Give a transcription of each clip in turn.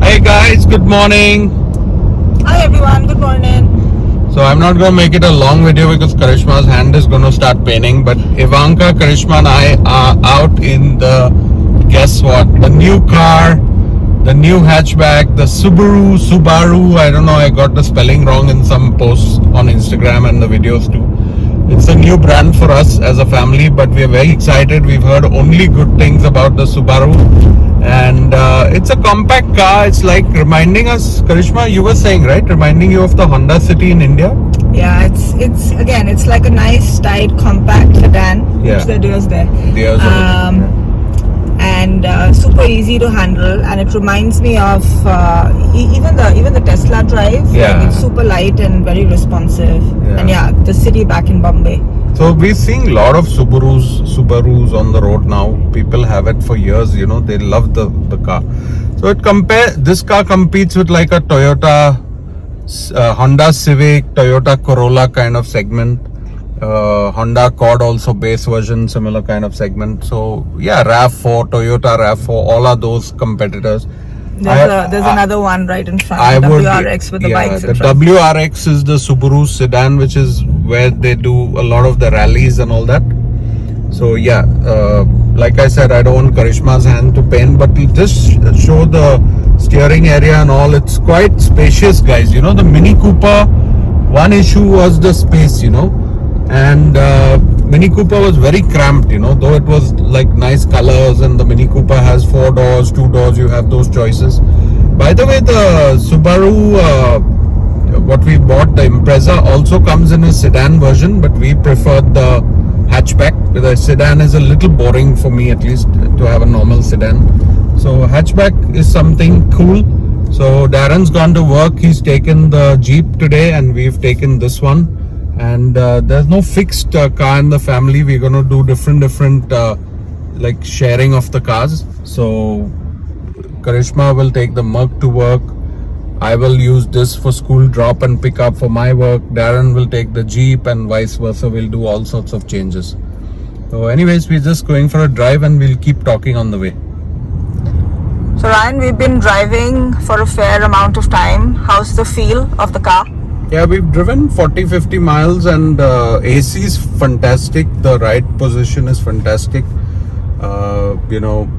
Hey guys, good morning. Hi everyone, good morning. So I'm not going to make it a long video because Karishma's hand is going to start paining. But Ivanka, Karishma and I are out in the, guess what? The new car, the new hatchback, the Subaru. I don't know, I got the spelling wrong in some posts on Instagram and the videos too. It's a new brand for us as a family, but we are very excited. We've heard only good things about the Subaru. And it's a compact car. It's like reminding us, Karishma, you were saying, right? Reminding you of the Honda City in India. Yeah, it's like a nice, tight, compact sedan. Yeah. Which the deals there. Deers And super easy to handle, and it reminds me of even the Tesla drive. Yeah. Like it's super light and very responsive. Yeah. And yeah, the city back in Bombay. So we're seeing a lot of Subarus on the road now. People have it for years, you know, they love the car. So this car competes with like a Toyota, Honda Civic, Toyota Corolla kind of segment. Honda Accord also base version, similar kind of segment. So yeah, RAV4, Toyota RAV4, all are those competitors. There's another one right in front. WRX with the bikes in the front. WRX is the Subaru sedan, which is where they do a lot of the rallies and all that. So yeah, like I said, I don't want Karishma's hand to pain, but just show the steering area and all. It's quite spacious, guys. You know, the Mini Cooper, one issue was the space, you know, and Mini Cooper was very cramped, you know, though it was like nice colors, and the Mini Cooper has 4 doors, 2 doors, you have those choices. By the way, the Subaru, what we bought, the Impreza, also comes in a sedan version, but we preferred the hatchback. The sedan is a little boring for me, at least, to have a normal sedan. So hatchback is something cool. So Darren's gone to work. He's taken the Jeep today, and we've taken this one. And there's no fixed car in the family. We're going to do different like sharing of the cars. So Karishma will take the Merc to work. I will use this for school drop and pick up for my work. Darren will take the Jeep, and vice versa. We'll do all sorts of changes. So anyways, we're just going for a drive, and we'll keep talking on the way. So Ryan, we've been driving for a fair amount of time. How's the feel of the car? Yeah, we've driven 40-50 miles, and AC is fantastic. The ride position is fantastic. You know,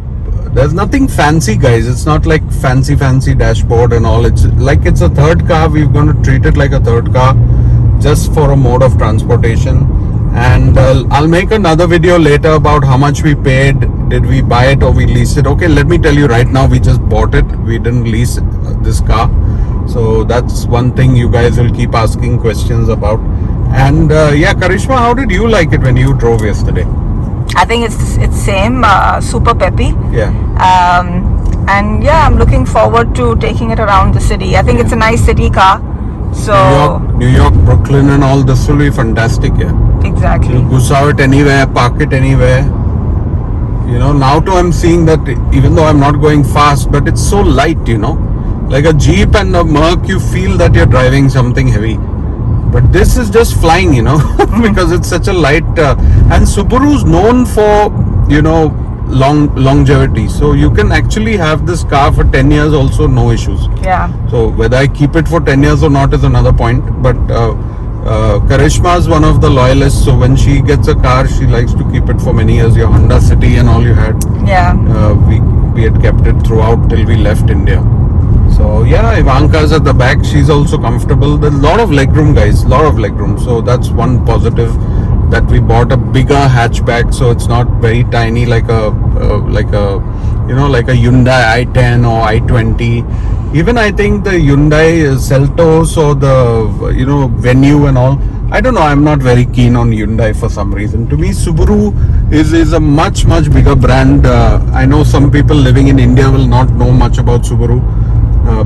there's nothing fancy, guys. It's not like fancy dashboard and all. It's like it's a third car. We're going to treat it like a third car, just for a mode of transportation. And I'll make another video later about how much we paid. Did we buy it or we lease it? Okay, let me tell you right now, we just bought it. We didn't lease this car. So that's one thing you guys will keep asking questions about. And yeah, Karishma, how did you like it when you drove yesterday? I think it's same, super peppy. Yeah. And yeah, I'm looking forward to taking it around the city. I think it's a nice city car. So New York, Brooklyn and all, this will be fantastic, yeah. exactly. You goose out anywhere, park it anywhere. You know, now too I'm seeing that even though I'm not going fast, but it's so light, you know. Like a Jeep and a Merc, you feel that you're driving something heavy. But this is just flying, you know, because it's such a light. And Subaru's known for, you know, longevity. So you can actually have this car for 10 years also, no issues. Yeah. So whether I keep it for 10 years or not is another point. But Karishma is one of the loyalists. So when she gets a car, she likes to keep it for many years. Your Honda City and all you had. Yeah. We had kept it throughout till we left India. So yeah, Ivanka's at the back. She's also comfortable. There's a lot of legroom, guys. Lot of legroom. So that's one positive, that we bought a bigger hatchback. So it's not very tiny like a you know, like a Hyundai i10 or i20. Even I think the Hyundai Seltos or the, you know, Venue and all. I don't know. I'm not very keen on Hyundai for some reason. To me, Subaru is a much bigger brand. I know some people living in India will not know much about Subaru.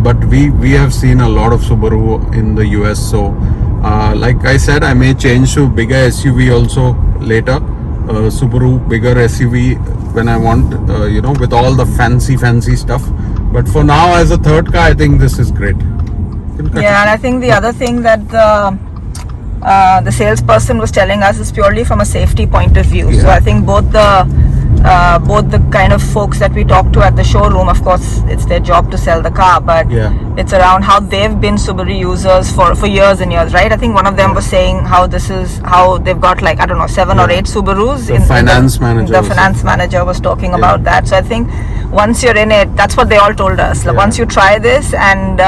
But we have seen a lot of Subaru in the US. So like I said, I may change to bigger SUV also later. Subaru bigger SUV when I want, you know, with all the fancy stuff. But for now, as a third car, I think this is great. Yeah, and I think the other thing that the salesperson was telling us is purely from a safety point of view. Yeah. So I think both the both the kind of folks that we talk to at the showroom, of course, it's their job to sell the car, but Yeah. it's around how they've been Subaru users for years and years, right? I think one of them was saying how this is how they've got like, I don't know, 7 or Yeah. 8 Subarus. The finance manager The was finance manager was talking Yeah. about that. So I think once you're in it, that's what they all told us. Like, Yeah. once you try this and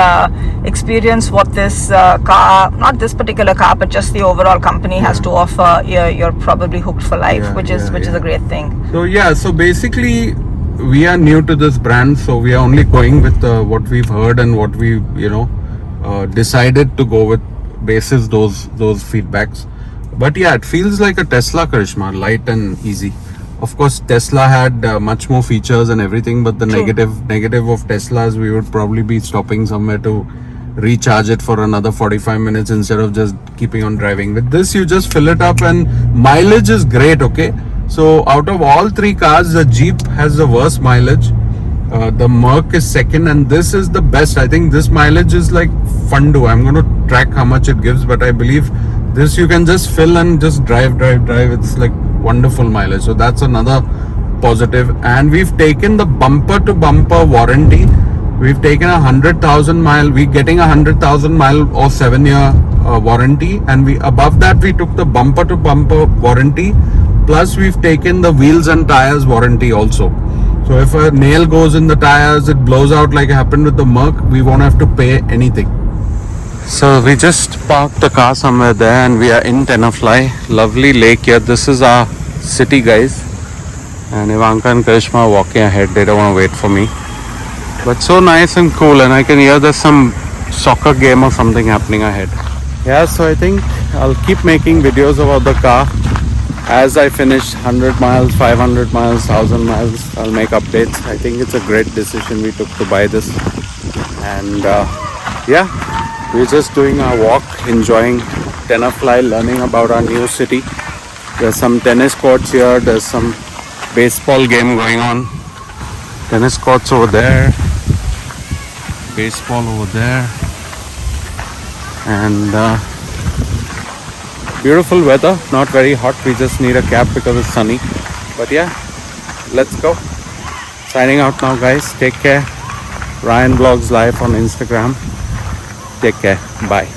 experience what this car, not this particular car, but just the overall company has to offer, you're probably hooked for life, Yeah, which is a great thing. So yeah, so basically we are new to this brand, so we are only going with what we've heard and what we decided to go with basis those feedbacks. But yeah, it feels like a Tesla, Karishma, light and easy. Of course, Tesla had much more features and everything, but the True. negative of Tesla is we would probably be stopping somewhere to recharge it for another 45 minutes instead of just keeping on driving. With this, you just fill it up and mileage is great, okay? So out of all 3 cars, the Jeep has the worst mileage. The Merc is second, and this is the best. I think this mileage is like fun to. I'm going to track how much it gives, but I believe this you can just fill and just drive. It's like wonderful mileage. So that's another positive. And we've taken the bumper to bumper warranty. We've taken 100,000 mile. We're getting 100,000 mile or 7-year warranty, and we above that we took the bumper to bumper warranty. Plus we've taken the wheels and tires warranty also. So if a nail goes in the tires, it blows out like it happened with the Merc, we won't have to pay anything. So we just parked the car somewhere there and we are in Tenafly. Lovely lake here. This is our city, guys. And Ivanka and Karishma are walking ahead. They don't want to wait for me. But so nice and cool, and I can hear there's some soccer game or something happening ahead. Yeah, so I think I'll keep making videos about the car. As I finish 100 miles, 500 miles, 1000 miles, I'll make updates. I think it's a great decision we took to buy this. And yeah, we're just doing our walk, enjoying Tenafly, learning about our new city. There's some tennis courts here, there's some baseball game going on. Tennis courts over there, baseball over there, and beautiful weather, not very hot. We just need a cap because it's sunny. But yeah, let's go. Signing out now, guys. Take care. Ryan Vlogs Live on Instagram. Take care. Bye.